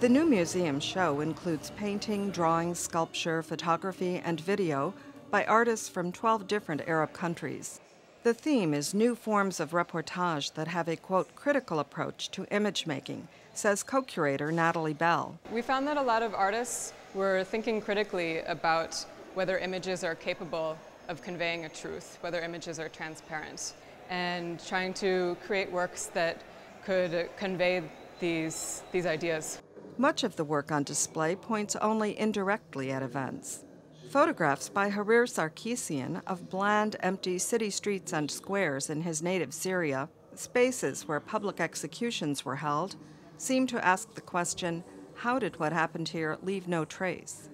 The new museum show includes painting, drawing, sculpture, photography, and video by artists from 12 different Arab countries. The theme is new forms of reportage that have a, quote, critical approach to image making, says co-curator Natalie Bell. We found that a lot of artists were thinking critically about whether images are capable of conveying a truth, whether images are transparent, and trying to create works that could convey these ideas. Much of the work on display points only indirectly at events. Photographs by Harir Sarkisian of bland, empty city streets and squares in his native Syria, spaces where public executions were held, seem to ask the question, how did what happened here leave no trace?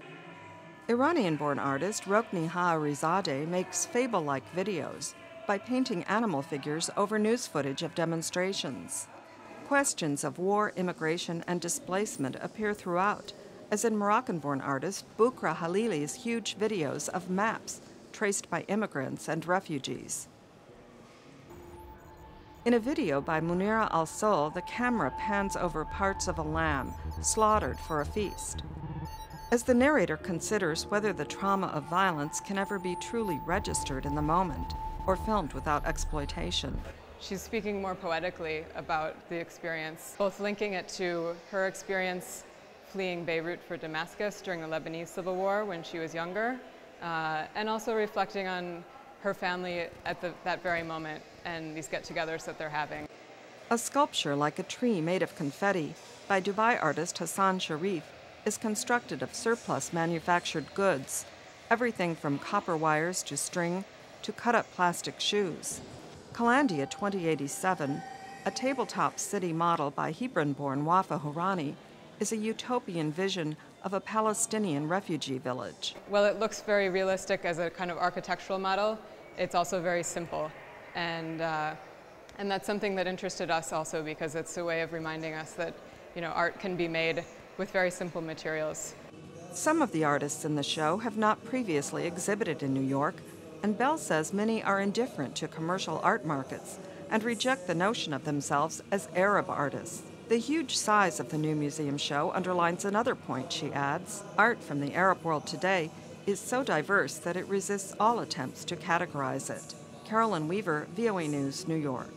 Iranian-born artist Rokni Harizadeh makes fable-like videos by painting animal figures over news footage of demonstrations. Questions of war, immigration, and displacement appear throughout, as in Moroccan-born artist Boukra Halili's huge videos of maps traced by immigrants and refugees. In a video by Munira Al-Sol, the camera pans over parts of a lamb slaughtered for a feast. As the narrator considers whether the trauma of violence can ever be truly registered in the moment or filmed without exploitation. She's speaking more poetically about the experience, both linking it to her experience fleeing Beirut for Damascus during the Lebanese Civil War when she was younger, and also reflecting on her family at that very moment and these get-togethers that they're having. A sculpture like a tree made of confetti by Dubai artist Hassan Sharif is constructed of surplus manufactured goods, everything from copper wires to string to cut-up plastic shoes. Kalandia 2087, a tabletop city model by Hebron-born Wafa Hourani, is a utopian vision of a Palestinian refugee village. While it looks very realistic as a kind of architectural model, it's also very simple. And that's something that interested us also because it's a way of reminding us that, art can be made with very simple materials. Some of the artists in the show have not previously exhibited in New York, and Bell says many are indifferent to commercial art markets and reject the notion of themselves as Arab artists. The huge size of the new museum show underlines another point, she adds. Art from the Arab world today is so diverse that it resists all attempts to categorize it. Carolyn Weaver, VOA News, New York.